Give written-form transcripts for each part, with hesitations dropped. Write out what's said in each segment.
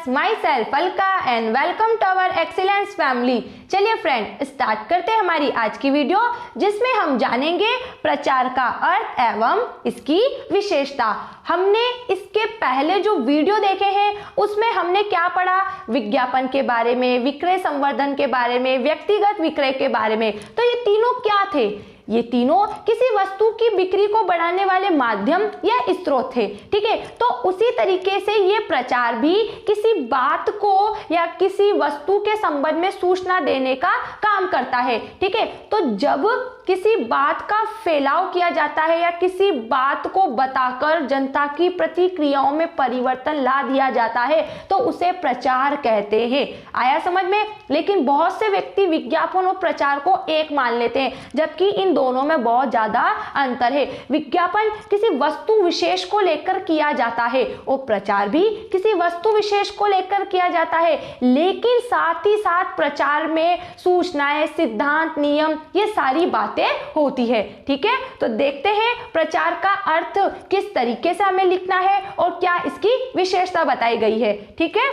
My self Alka and welcome to our excellence family. चलिए friend, start करते हैं हमारी आज की वीडियो, जिसमें हम जानेंगे प्रचार का अर्थ एवं इसकी विशेषता। हमने इसके पहले जो वीडियो देखे हैं उसमें हमने क्या पढ़ा, विज्ञापन के बारे में, विक्रय संवर्धन के बारे में, व्यक्तिगत विक्रय के बारे में। तो ये तीनों क्या थे? ये तीनों किसी वस्तु की बिक्री को बढ़ाने वाले माध्यम या स्रोत थे। ठीक है, तो उसी तरीके से ये प्रचार भी किसी बात को या किसी वस्तु के संबंध में सूचना देने का काम करता है। ठीक है, तो जब किसी बात का फैलाव किया जाता है या किसी बात को बताकर जनता की प्रतिक्रियाओं में परिवर्तन ला दिया जाता है तो उसे प्रचार कहते हैं। आया समझ में? लेकिन बहुत से व्यक्ति विज्ञापन और प्रचार को एक मान लेते हैं, जबकि इन दोनों में बहुत ज्यादा अंतर है। विज्ञापन किसी वस्तु विशेष को लेकर किया जाता है और प्रचार भी किसी वस्तु विशेष को लेकर किया जाता है, लेकिन साथ ही साथ प्रचार में सूचनाएं, सिद्धांत, नियम, ये सारी बातें होती है। ठीक है, तो देखते हैं प्रचार का अर्थ किस तरीके से हमें लिखना है और क्या इसकी विशेषता बताई गई है। ठीक है,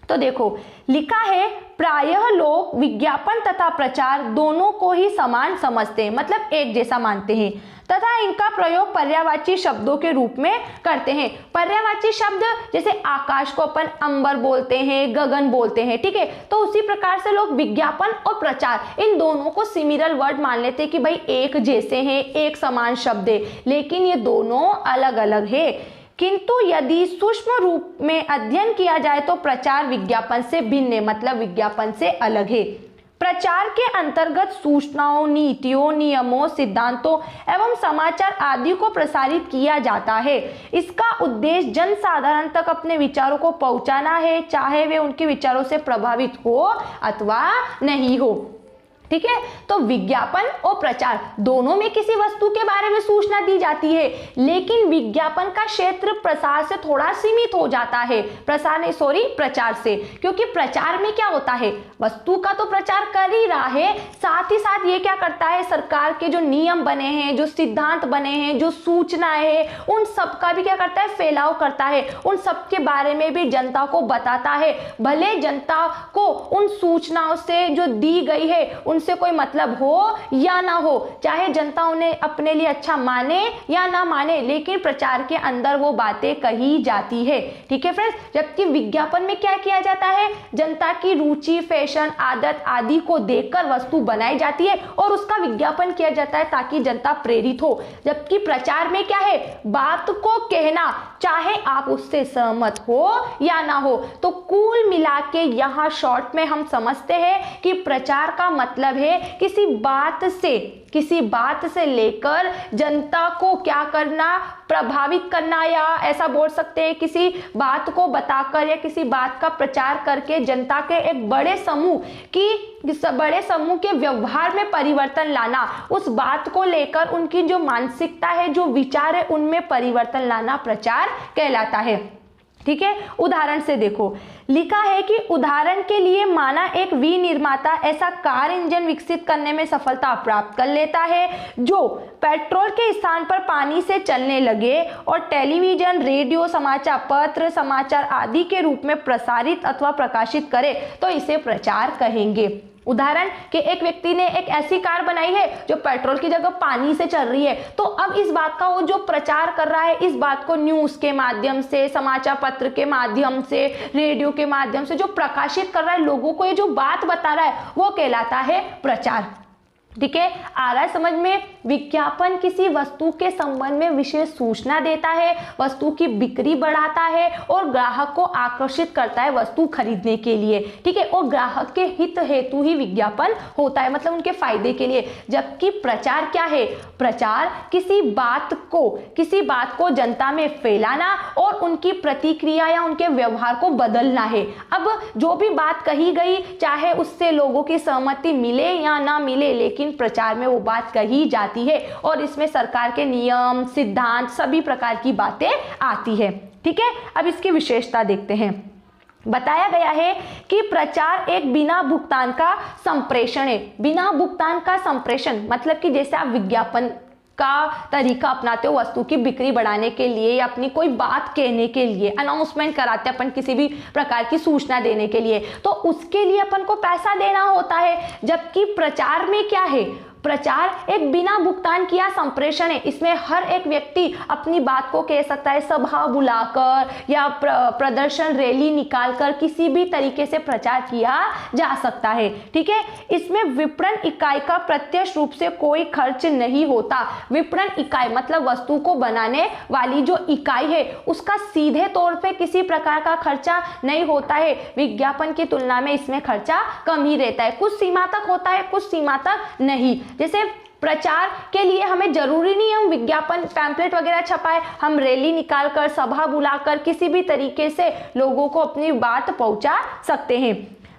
तो देखो लिखा है, प्रायः लोग विज्ञापन तथा प्रचार दोनों को ही समान समझते हैं, मतलब एक जैसा मानते हैं, तथा इनका प्रयोग पर्यायवाची शब्दों के रूप में करते हैं। पर्यायवाची शब्द जैसे आकाश को अपन अंबर बोलते हैं, गगन बोलते हैं। ठीक है, तो उसी प्रकार से लोग विज्ञापन और प्रचार इन दोनों को सिमिलर वर्ड मान लेते हैं कि भाई एक जैसे हैं, एक समान शब्द है, लेकिन ये दोनों अलग अलग है। किंतु यदि सूक्ष्म रूप में अध्ययन किया जाए तो प्रचार विज्ञापन से भिन्न है, मतलब विज्ञापन से अलग है। प्रचार के अंतर्गत सूचनाओं, नीतियों, नियमों, सिद्धांतों एवं समाचार आदि को प्रसारित किया जाता है। इसका उद्देश्य जन साधारण तक अपने विचारों को पहुंचाना है, चाहे वे उनके विचारों से प्रभावित हो अथवा नहीं हो। ठीक है, तो विज्ञापन और प्रचार दोनों में किसी वस्तु के बारे में सूचना दी जाती है, लेकिन विज्ञापन का क्षेत्र प्रसार से थोड़ा सीमित हो जाता है, प्रचार से। क्योंकि प्रचार में क्या होता है, वस्तु का तो प्रचार कर ही रहा है, साथ ही साथ ये क्या करता है, सरकार के जो नियम बने हैं, जो सिद्धांत बने हैं, जो सूचनाएं हैं, उन सब का भी क्या करता है, फैलाव करता है, उन सब के बारे में भी जनता को बताता है। भले जनता को उन सूचनाओं से जो दी गई है उनसे कोई मतलब हो या ना हो, चाहे जनता उन्हें अपने लिए अच्छा माने या ना माने, लेकिन प्रचार के अंदर वो बातें कही जाती है। ठीक है फ्रेंड्स, जबकि विज्ञापन में क्या किया जाता है, जनता की रुचि, फैशन, आदत आदि को देखकर वस्तु बनाई जाती है और उसका विज्ञापन किया जाता है ताकि जनता प्रेरित हो। जबकि प्रचार में क्या है, बात को कहना, चाहे आप उससे सहमत हो या ना हो। तो कुल मिला के यहाँ शॉर्ट में हम समझते हैं कि प्रचार का मतलब है किसी बात से लेकर जनता को क्या करना, प्रभावित करना, या ऐसा बोल सकते हैं किसी बात को बताकर या किसी बात का प्रचार करके जनता के एक बड़े समूह के व्यवहार में परिवर्तन लाना, उस बात को लेकर उनकी जो मानसिकता है, जो विचार है, उनमें परिवर्तन लाना प्रचार कहलाता है। ठीक है, उदाहरण से देखो, लिखा है कि उदाहरण के लिए माना एक विनिर्माता ऐसा कार इंजन विकसित करने में सफलता प्राप्त कर लेता है जो पेट्रोल के स्थान पर पानी से चलने लगे और टेलीविजन, रेडियो, समाचार पत्र, समाचार आदि के रूप में प्रसारित अथवा प्रकाशित करे, तो इसे प्रचार कहेंगे। उदाहरण कि एक व्यक्ति ने एक ऐसी कार बनाई है जो पेट्रोल की जगह पानी से चल रही है, तो अब इस बात का वो जो प्रचार कर रहा है, इस बात को न्यूज के माध्यम से, समाचार पत्र के माध्यम से, रेडियो के माध्यम से जो प्रकाशित कर रहा है, लोगों को ये जो बात बता रहा है, वो कहलाता है प्रचार। ठीक है, आ रहा है समझ में? विज्ञापन किसी वस्तु के संबंध में विशेष सूचना देता है, वस्तु की बिक्री बढ़ाता है और ग्राहक को आकर्षित करता है वस्तु खरीदने के लिए। ठीक है, और ग्राहक के हित हेतु ही विज्ञापन होता है, मतलब उनके फायदे के लिए। जबकि प्रचार क्या है, प्रचार किसी बात को जनता में फैलाना और उनकी प्रतिक्रिया या उनके व्यवहार को बदलना है। अब जो भी बात कही गई, चाहे उससे लोगों की सहमति मिले या ना मिले, लेकिन प्रचार में वो बात कही जाती है और इसमें सरकार के नियम, सिद्धांत, सभी प्रकार की बातें आती है। ठीक है, अब इसकी विशेषता देखते हैं। बताया गया है कि प्रचार एक बिना भुगतान का संप्रेषण है। बिना भुगतान का संप्रेषण मतलब कि जैसे आप विज्ञापन का तरीका अपनाते हो वस्तु की बिक्री बढ़ाने के लिए या अपनी कोई बात कहने के लिए, अनाउंसमेंट कराते अपन किसी भी प्रकार की सूचना देने के लिए, तो उसके लिए अपन को पैसा देना होता है। जबकि प्रचार में क्या है, प्रचार एक बिना भुगतान किया संप्रेषण है। इसमें हर एक व्यक्ति अपनी बात को कह सकता है, सभा बुलाकर या प्रदर्शन रैली निकालकर किसी भी तरीके से प्रचार किया जा सकता है। ठीक है, इसमें विपणन इकाई का प्रत्यक्ष रूप से कोई खर्च नहीं होता। विपणन इकाई मतलब वस्तु को बनाने वाली जो इकाई है उसका सीधे तौर पे किसी प्रकार का खर्चा नहीं होता है। विज्ञापन की तुलना में इसमें खर्चा कम ही रहता है, कुछ सीमा तक होता है, कुछ सीमा तक नहीं। जैसे प्रचार के लिए हमें जरूरी नहीं हम विज्ञापन पैम्पलेट वगैरह छपाए, हम रैली निकालकर, सभा बुलाकर किसी भी तरीके से लोगों को अपनी बात पहुंचा सकते हैं।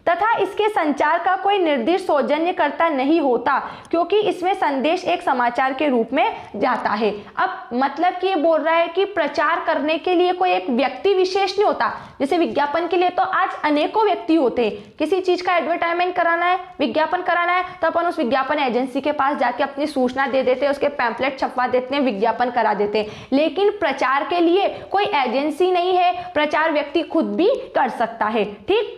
तथा इसके संचार का कोई निर्दिष्ट सौजन्यकर्ता नहीं होता, क्योंकि इसमें संदेश एक समाचार के रूप में जाता है। अब मतलब कि ये बोल रहा है कि प्रचार करने के लिए कोई एक व्यक्ति विशेष नहीं होता। जैसे विज्ञापन के लिए तो आज अनेकों व्यक्ति होते हैं, किसी चीज का एडवर्टाइजमेंट कराना है, विज्ञापन कराना है, तो अपन उस विज्ञापन एजेंसी के पास जाके अपनी सूचना दे देते हैं, उसके पैम्पलेट छपवा देते हैं, विज्ञापन करा देते हैं। लेकिन प्रचार के लिए कोई एजेंसी नहीं है, प्रचार व्यक्ति खुद भी कर सकता है। ठीक,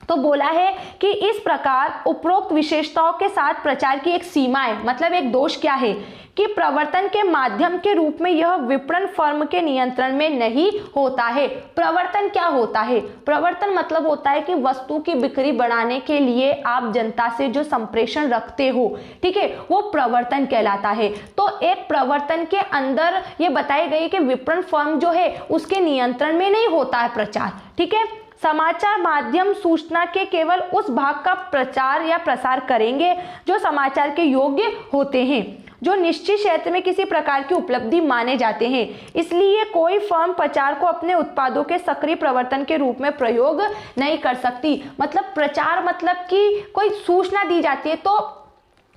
तो बोला है कि इस प्रकार उपरोक्त विशेषताओं के साथ प्रचार की एक सीमा है, मतलब एक दोष क्या है कि प्रवर्तन के माध्यम के रूप में यह विपणन फर्म के नियंत्रण में नहीं होता है। प्रवर्तन क्या होता है? प्रवर्तन मतलब होता है कि वस्तु की बिक्री बढ़ाने के लिए आप जनता से जो संप्रेषण रखते हो, ठीक है, वो प्रवर्तन कहलाता है। तो एक प्रवर्तन के अंदर ये बताई गई कि विपणन फर्म जो है उसके नियंत्रण में नहीं होता है प्रचार। ठीक है, समाचार माध्यम सूचना के केवल उस भाग का प्रचार या प्रसार करेंगे जो समाचार के योग्य होते हैं, जो निश्चित क्षेत्र में किसी प्रकार की उपलब्धि माने जाते हैं। इसलिए कोई फर्म प्रचार को अपने उत्पादों के सक्रिय प्रवर्तन के रूप में प्रयोग नहीं कर सकती। मतलब प्रचार मतलब कि कोई सूचना दी जाती है, तो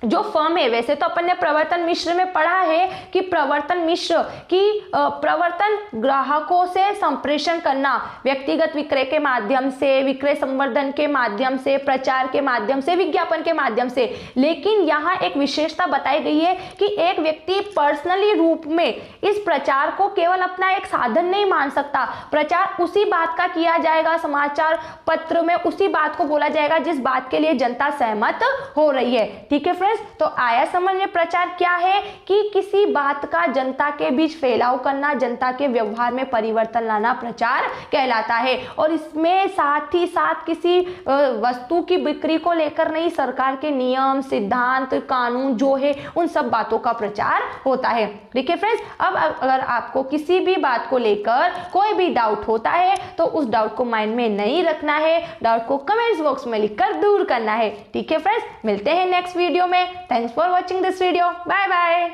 जो फर्म है, वैसे तो अपन ने प्रवर्तन मिश्र में पढ़ा है कि प्रवर्तन मिश्र की प्रवर्तन ग्राहकों से संप्रेषण करना, व्यक्तिगत विक्रय के माध्यम से, विक्रय संवर्धन के माध्यम से, प्रचार के माध्यम से, विज्ञापन के माध्यम से। लेकिन यहाँ एक विशेषता बताई गई है कि एक व्यक्ति पर्सनली रूप में इस प्रचार को केवल अपना एक साधन नहीं मान सकता। प्रचार उसी बात का किया जाएगा, समाचार पत्र में उसी बात को बोला जाएगा जिस बात के लिए जनता सहमत हो रही है। ठीक है फ्रेंड्स, तो आया समझ में प्रचार क्या है कि किसी बात का जनता के बीच फैलाव करना, जनता के व्यवहार में परिवर्तन लाना प्रचार कहलाता है। और इसमें साथ ही साथ किसी वस्तु की बिक्री को लेकर नहीं, सरकार के नियम, सिद्धांत, कानून जो है उन सब बातों का प्रचार होता है। ठीक है फ्रेंड्स, अब अगर आपको किसी भी बात को लेकर कोई भी डाउट होता है तो उस डाउट को माइंड में नहीं रखना है, डाउट को कमेंट्स बॉक्स में लिखकर दूर करना है। ठीक है फ्रेंड्स, मिलते हैं नेक्स्ट वीडियो में। Thanks for watching this video. Bye bye.